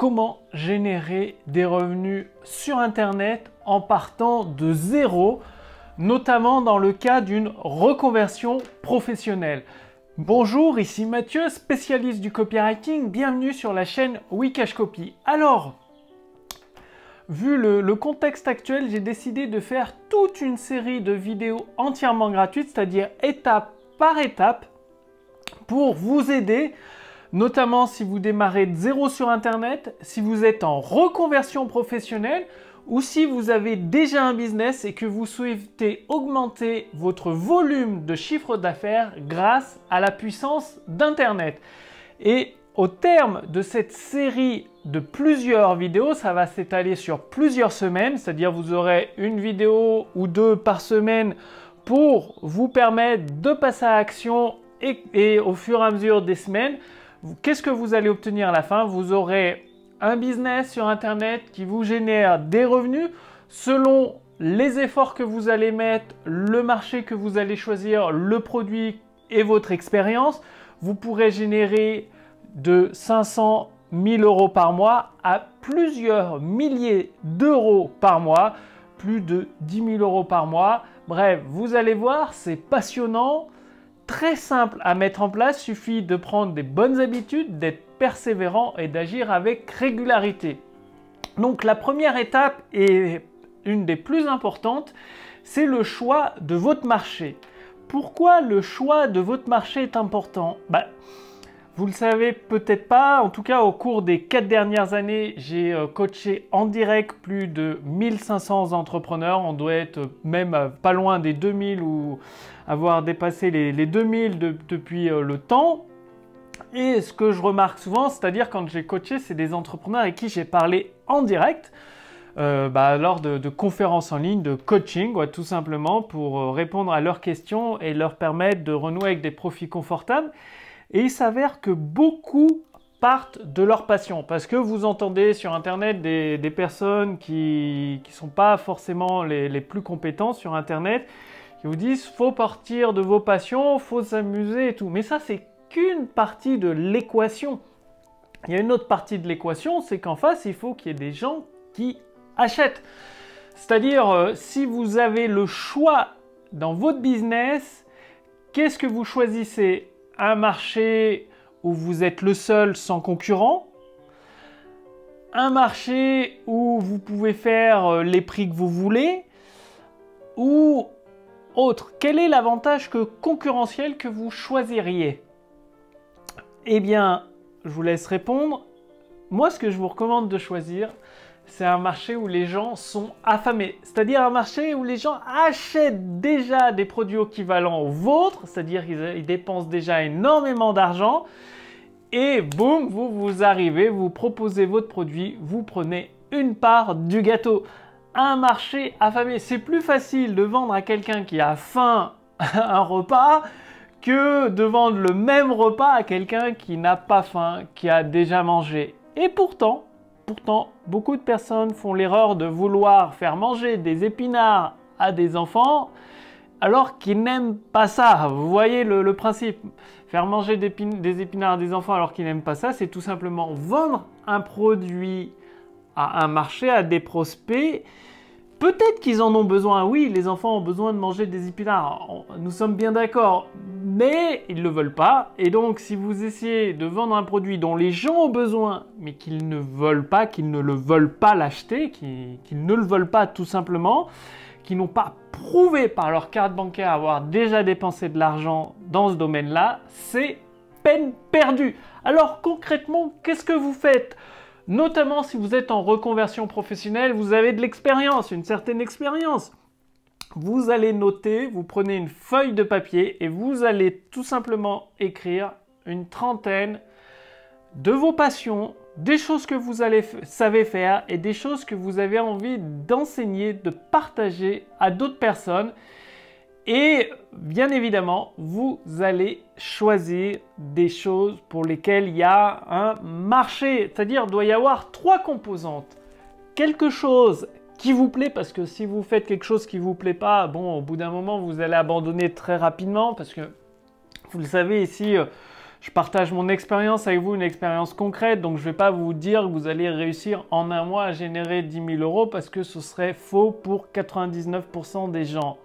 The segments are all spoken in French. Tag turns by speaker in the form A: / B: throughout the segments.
A: comment générer des revenus sur Internet en partant de zéro, notamment dans le cas d'une reconversion professionnelle. Bonjour, ici Mathieu, spécialiste du copywriting, bienvenue sur la chaîne Wikash Copy. Alors, vu le contexte actuel, j'ai décidé de faire toute une série de vidéos entièrement gratuites, c'est-à-dire étape par étape, pour vous aider, notamment si vous démarrez de zéro sur Internet, si vous êtes en reconversion professionnelle ou si vous avez déjà un business et que vous souhaitez augmenter votre volume de chiffre d'affaires grâce à la puissance d'Internet. Et au terme de cette série de plusieurs vidéos, ça va s'étaler sur plusieurs semaines, c'est-à-dire vous aurez une vidéo ou deux par semaine pour vous permettre de passer à l'action et au fur et à mesure des semaines, qu'est-ce que vous allez obtenir à la fin? Vous aurez un business sur Internet qui vous génère des revenus selon les efforts que vous allez mettre, le marché que vous allez choisir, le produit et votre expérience. Vous pourrez générer de 500 000 euros par mois à plusieurs milliers d'euros par mois, plus de 10 000 euros par mois. Bref, vous allez voir, c'est passionnant. Très simple à mettre en place, suffit de prendre des bonnes habitudes, d'être persévérant et d'agir avec régularité. Donc la première étape et une des plus importantes, c'est le choix de votre marché. Pourquoi le choix de votre marché est important? Vous le savez peut-être pas, en tout cas au cours des 4 dernières années, j'ai coaché en direct plus de 1500 entrepreneurs. On doit être même pas loin des 2000 ou avoir dépassé les 2000 depuis le temps. Et ce que je remarque souvent, c'est-à-dire quand j'ai coaché, c'est des entrepreneurs avec qui j'ai parlé en direct lors de conférences en ligne, de coaching, tout simplement pour répondre à leurs questions et leur permettre de renouer avec des profits confortables. Et il s'avère que beaucoup partent de leur passion parce que vous entendez sur Internet des personnes qui ne sont pas forcément les plus compétents sur Internet qui vous disent « faut partir de vos passions, faut s'amuser et tout ». Mais ça, c'est qu'une partie de l'équation. Il y a une autre partie de l'équation, c'est qu'en face, il faut qu'il y ait des gens qui achètent. C'est-à-dire, si vous avez le choix dans votre business, qu'est-ce que vous choisissez? Un marché où vous êtes le seul sans concurrent, un marché où vous pouvez faire les prix que vous voulez, ou autre. Quel est l'avantage concurrentiel que vous choisiriez? Eh bien, je vous laisse répondre. Moi, ce que je vous recommande de choisir, c'est un marché où les gens sont affamés. C'est-à-dire un marché où les gens achètent déjà des produits équivalents aux vôtres, c'est-à-dire qu'ils dépensent déjà énormément d'argent. Et boum, vous arrivez, vous proposez votre produit, vous prenez une part du gâteau. Un marché affamé, c'est plus facile de vendre à quelqu'un qui a faim un repas que de vendre le même repas à quelqu'un qui n'a pas faim, qui a déjà mangé. Et pourtant, beaucoup de personnes font l'erreur de vouloir faire manger des épinards à des enfants alors qu'ils n'aiment pas ça. Vous voyez le principe. Faire manger des épinards à des enfants alors qu'ils n'aiment pas ça, c'est tout simplement vendre un produit à un marché, à des prospects. Peut-être qu'ils en ont besoin, oui, les enfants ont besoin de manger des épinards, nous sommes bien d'accord, mais ils ne le veulent pas. Et donc, si vous essayez de vendre un produit dont les gens ont besoin, mais qu'ils ne veulent pas, qu'ils ne le veulent pas l'acheter, qu'ils ne le veulent pas tout simplement, qu'ils n'ont pas prouvé par leur carte bancaire avoir déjà dépensé de l'argent dans ce domaine-là, c'est peine perdue. Alors concrètement, qu'est-ce que vous faites ? Notamment si vous êtes en reconversion professionnelle, vous avez de l'expérience, une certaine expérience. Vous allez noter, vous prenez une feuille de papier et vous allez tout simplement écrire une trentaine de vos passions, des choses que vous savez faire et des choses que vous avez envie d'enseigner, de partager à d'autres personnes. Et bien évidemment, vous allez choisir des choses pour lesquelles il y a un marché. C'est-à-dire, il doit y avoir 3 composantes. Quelque chose qui vous plaît, parce que si vous faites quelque chose qui ne vous plaît pas, bon, au bout d'un moment, vous allez abandonner très rapidement, parce que, vous le savez, ici, Je partage mon expérience avec vous, une expérience concrète, donc je ne vais pas vous dire que vous allez réussir en un mois à générer 10 000 euros parce que ce serait faux pour 99% des gens.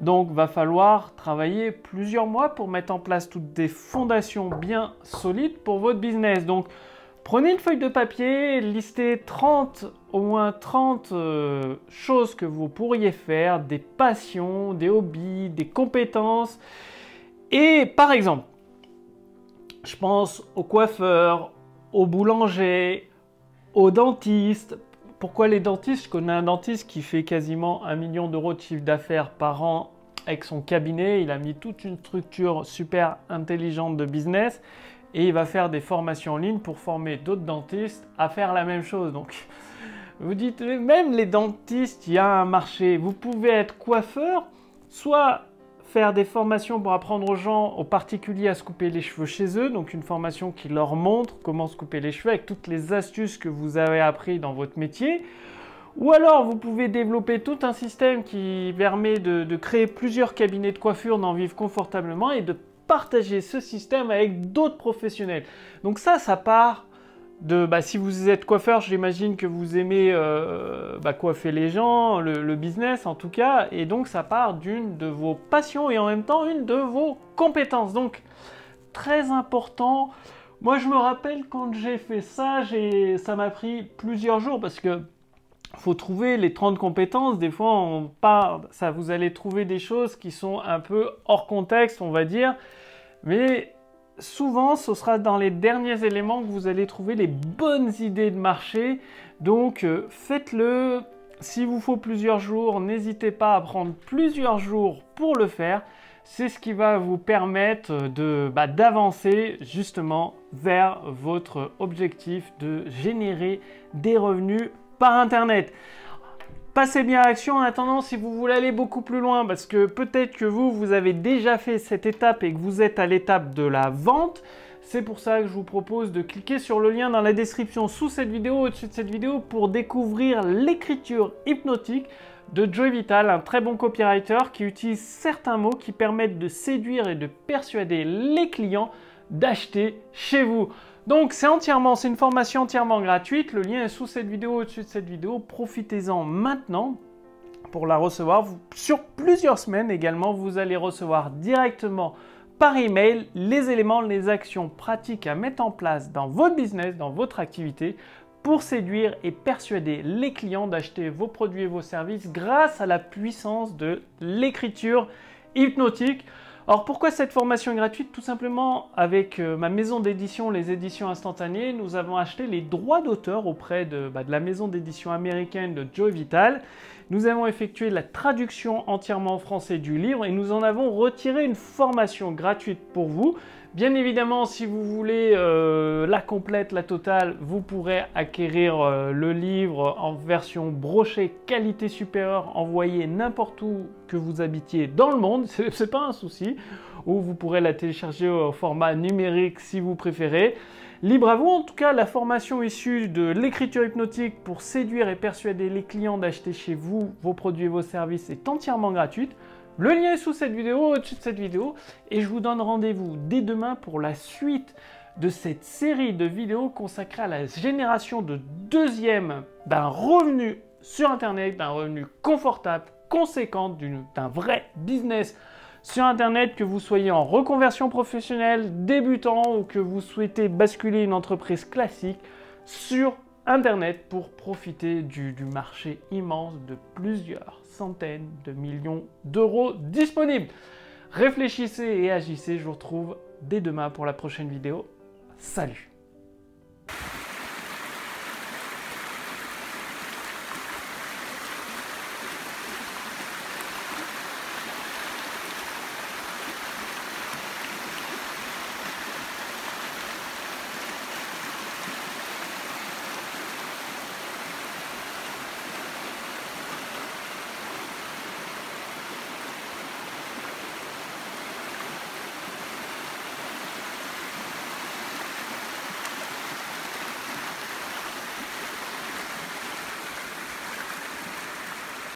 A: Donc, va falloir travailler plusieurs mois pour mettre en place toutes des fondations bien solides pour votre business. Donc, prenez une feuille de papier, listez au moins 30 choses que vous pourriez faire, des passions, des hobbies, des compétences. Et par exemple, je pense aux coiffeurs, aux boulangers, aux dentistes. Pourquoi les dentistes? Je connais un dentiste qui fait quasiment 1 million d'euros de chiffre d'affaires par an avec son cabinet. Il a mis toute une structure super intelligente de business et il va faire des formations en ligne pour former d'autres dentistes à faire la même chose. Donc, vous dites, même les dentistes, il y a un marché. Vous pouvez être coiffeur, soit faire des formations pour apprendre aux gens, aux particuliers, à se couper les cheveux chez eux. Donc, une formation qui leur montre comment se couper les cheveux avec toutes les astuces que vous avez appris dans votre métier. Ou alors, vous pouvez développer tout un système qui permet de créer plusieurs cabinets de coiffure, d'en vivre confortablement et de partager ce système avec d'autres professionnels. Donc ça part de, si vous êtes coiffeur, j'imagine que vous aimez coiffer les gens, le business en tout cas, et donc ça part d'une de vos passions et en même temps une de vos compétences. Donc très important. Moi je me rappelle quand j'ai fait ça, ça m'a pris plusieurs jours parce que faut trouver les 30 compétences. Des fois, vous allez trouver des choses qui sont un peu hors contexte, on va dire. Mais souvent, ce sera dans les derniers éléments que vous allez trouver les bonnes idées de marché. Donc, faites-le. S'il vous faut plusieurs jours, n'hésitez pas à prendre plusieurs jours pour le faire. C'est ce qui va vous permettre d'avancer justement vers votre objectif de générer des revenus par Internet. Passez bien à l'action. En attendant, si vous voulez aller beaucoup plus loin, parce que peut-être que vous avez déjà fait cette étape et que vous êtes à l'étape de la vente, c'est pour ça que je vous propose de cliquer sur le lien dans la description sous cette vidéo, au-dessus de cette vidéo, pour découvrir l'écriture hypnotique de Joey Vital, un très bon copywriter qui utilise certains mots qui permettent de séduire et de persuader les clients d'acheter chez vous. Donc c'est une formation entièrement gratuite, le lien est sous cette vidéo, au-dessus de cette vidéo, profitez-en maintenant pour la recevoir. Sur plusieurs semaines également, vous allez recevoir directement par email les éléments, les actions pratiques à mettre en place dans votre business, dans votre activité, pour séduire et persuader les clients d'acheter vos produits et vos services grâce à la puissance de l'écriture hypnotique. Alors pourquoi cette formation est gratuite? Tout simplement avec ma maison d'édition, les éditions instantanées, nous avons acheté les droits d'auteur auprès de la maison d'édition américaine de Joey Vital. Nous avons effectué la traduction entièrement en français du livre et nous en avons retiré une formation gratuite pour vous. Bien évidemment, si vous voulez la complète, la totale, vous pourrez acquérir le livre en version brochée, qualité supérieure, envoyé n'importe où que vous habitiez dans le monde, c'est pas un souci, ou vous pourrez la télécharger au format numérique si vous préférez. Libre à vous, en tout cas, la formation issue de l'écriture hypnotique pour séduire et persuader les clients d'acheter chez vous vos produits et vos services est entièrement gratuite. Le lien est sous cette vidéo, au-dessus de cette vidéo, et je vous donne rendez-vous dès demain pour la suite de cette série de vidéos consacrée à la génération de d'un revenu sur Internet, d'un revenu confortable, conséquent, d'un vrai business sur Internet, que vous soyez en reconversion professionnelle, débutant ou que vous souhaitez basculer une entreprise classique sur Internet pour profiter du marché immense de plusieurs centaines de millions d'euros disponibles. Réfléchissez et agissez, je vous retrouve dès demain pour la prochaine vidéo. Salut!